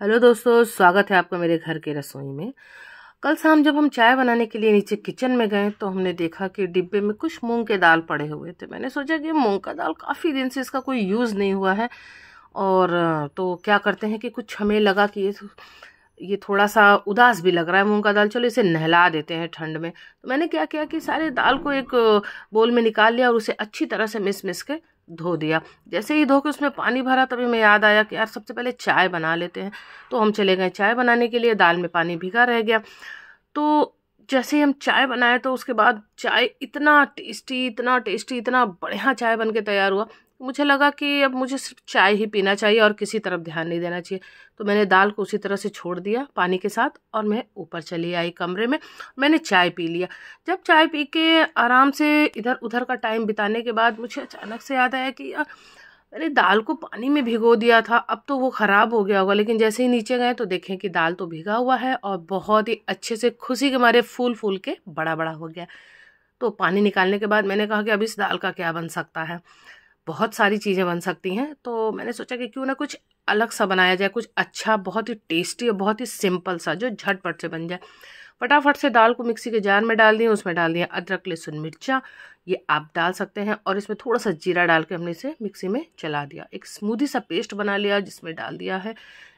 Hello दोस्तों, स्वागत है आपका मेरे घर के रसोई में। कल शाम जब हम चाय बनाने के लिए नीचे किचन में गए तो हमने देखा कि डिब्बे में कुछ मूंग के दाल पड़े हुए थे। मैंने सोचा कि मूंग का दाल काफ़ी दिन से इसका कोई यूज़ नहीं हुआ है और तो क्या करते हैं कि कुछ हमें लगा कि ये थोड़ा सा उदास भी लग रहा है मूंग का दाल, चलो इसे नहला देते हैं ठंड में। तो मैंने क्या किया कि सारे दाल को एक बोल में निकाल लिया और उसे अच्छी तरह से मिस मिस के धो दिया। जैसे ही धो के उसमें पानी भरा तभी मैं याद आया कि यार सबसे पहले चाय बना लेते हैं। तो हम चले गए चाय बनाने के लिए, दाल में पानी भीगा रह गया। तो जैसे ही हम चाय बनाए तो उसके बाद चाय इतना टेस्टी इतना बढ़िया चाय बन के तैयार हुआ। मुझे लगा कि अब मुझे सिर्फ चाय ही पीना चाहिए और किसी तरफ ध्यान नहीं देना चाहिए। तो मैंने दाल को उसी तरह से छोड़ दिया पानी के साथ और मैं ऊपर चली आई कमरे में। मैंने चाय पी लिया। जब चाय पी के आराम से इधर उधर का टाइम बिताने के बाद मुझे अचानक से याद आया कि यार मैंने दाल को पानी में भिगो दिया था, अब तो वो ख़राब हो गया होगा। लेकिन जैसे ही नीचे गए तो देखें कि दाल तो भिगा हुआ है और बहुत ही अच्छे से खुशी के मारे फूल फूल के बड़ा बड़ा हो गया। तो पानी निकालने के बाद मैंने कहा कि अब इस दाल का क्या बन सकता है। बहुत सारी चीज़ें बन सकती हैं, तो मैंने सोचा कि क्यों ना कुछ अलग सा बनाया जाए, कुछ अच्छा, बहुत ही टेस्टी और बहुत ही सिंपल सा जो झटपट से बन जाए। फटाफट से दाल को मिक्सी के जार में डाल दिए, उसमें डाल दिया अदरक लहसुन मिर्चा, ये आप डाल सकते हैं, और इसमें थोड़ा सा जीरा डाल के हमने इसे मिक्सी में चला दिया। एक स्मूदी सा पेस्ट बना लिया जिसमें डाल दिया है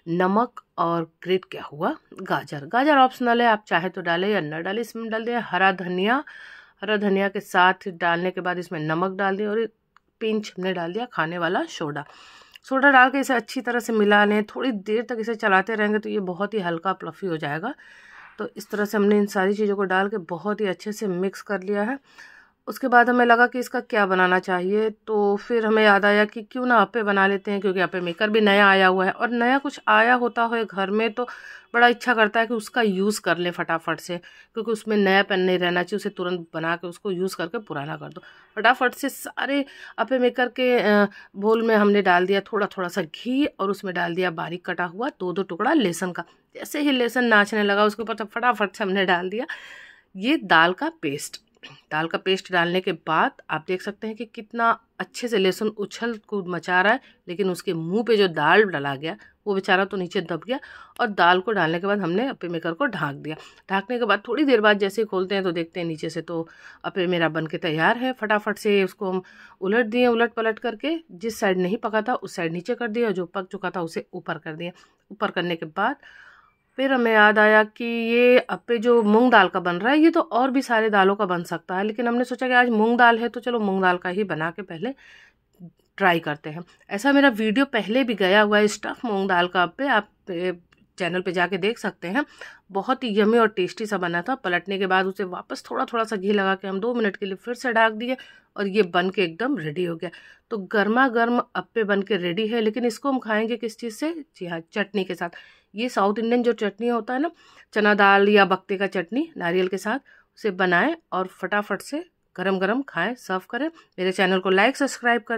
नमक और ग्रेट किया हुआ गाजर। गाजर ऑप्शनल है, आप चाहे तो डालें या न डालें। इसमें डाल दिया हरा धनिया। हरा धनिया के साथ डालने के बाद इसमें नमक डाल दिया और एक पिंच हमने डाल दिया खाने वाला सोडा। सोडा डाल के इसे अच्छी तरह से मिला लें। थोड़ी देर तक इसे चलाते रहेंगे तो ये बहुत ही हल्का फ्लफी हो जाएगा। तो इस तरह से हमने इन सारी चीज़ों को डाल के बहुत ही अच्छे से मिक्स कर लिया है। उसके बाद हमें लगा कि इसका क्या बनाना चाहिए, तो फिर हमें याद आया कि क्यों ना अप्पे बना लेते हैं, क्योंकि अप्पे मेकर भी नया आया हुआ है और नया कुछ आया होता है घर में तो बड़ा इच्छा करता है कि उसका यूज़ कर लें फटाफट से, क्योंकि उसमें नयापन नहीं रहना चाहिए। उसे तुरंत बना के उसको यूज़ करके पुराना कर दो। फटाफट से सारे अप्पे मेकर के बोल में हमने डाल दिया थोड़ा थोड़ा सा घी और उसमें डाल दिया बारीक कटा हुआ दो दो टुकड़ा लहसुन का। जैसे ही लहसुन नाचने लगा उसके ऊपर फटाफट से हमने डाल दिया ये दाल का पेस्ट। दाल का पेस्ट डालने के बाद आप देख सकते हैं कि कितना अच्छे से लहसुन उछल कूद मचा रहा है, लेकिन उसके मुंह पे जो दाल डाला गया वो बेचारा तो नीचे दब गया। और दाल को डालने के बाद हमने अप्पे मेकर को ढाँक दिया। ढाँकने के बाद थोड़ी देर बाद जैसे ही खोलते हैं तो देखते हैं नीचे से तो अप्पे मेरा बन के तैयार है। फटाफट से उसको हम उलट दिए, उलट पलट करके जिस साइड नहीं पका था उस साइड नीचे कर दिया और जो पक चुका था उसे ऊपर कर दिया। ऊपर करने के बाद फिर हमें याद आया कि ये अप्पे जो मूंग दाल का बन रहा है ये तो और भी सारे दालों का बन सकता है, लेकिन हमने सोचा कि आज मूंग दाल है तो चलो मूंग दाल का ही बना के पहले ट्राई करते हैं। ऐसा मेरा वीडियो पहले भी गया हुआ है, स्टफ मूंग दाल का अप्पे, आप चैनल पे जाके देख सकते हैं। बहुत ही यमी और टेस्टी सा बना था। पलटने के बाद उसे वापस थोड़ा थोड़ा सा घी लगा के हम 2 मिनट के लिए फिर से ढक दिए और ये बन के एकदम रेडी हो गया। तो गर्मा गर्म अप्पे बन के रेडी है, लेकिन इसको हम खाएंगे किस चीज़ से? जी हाँ, चटनी के साथ। ये साउथ इंडियन जो चटनी होता है ना, चना दाल या बक्ते का चटनी नारियल के साथ, उसे बनाएं और फटाफट से गरम गरम खाएं, सर्व करें। मेरे चैनल को लाइक सब्सक्राइब कर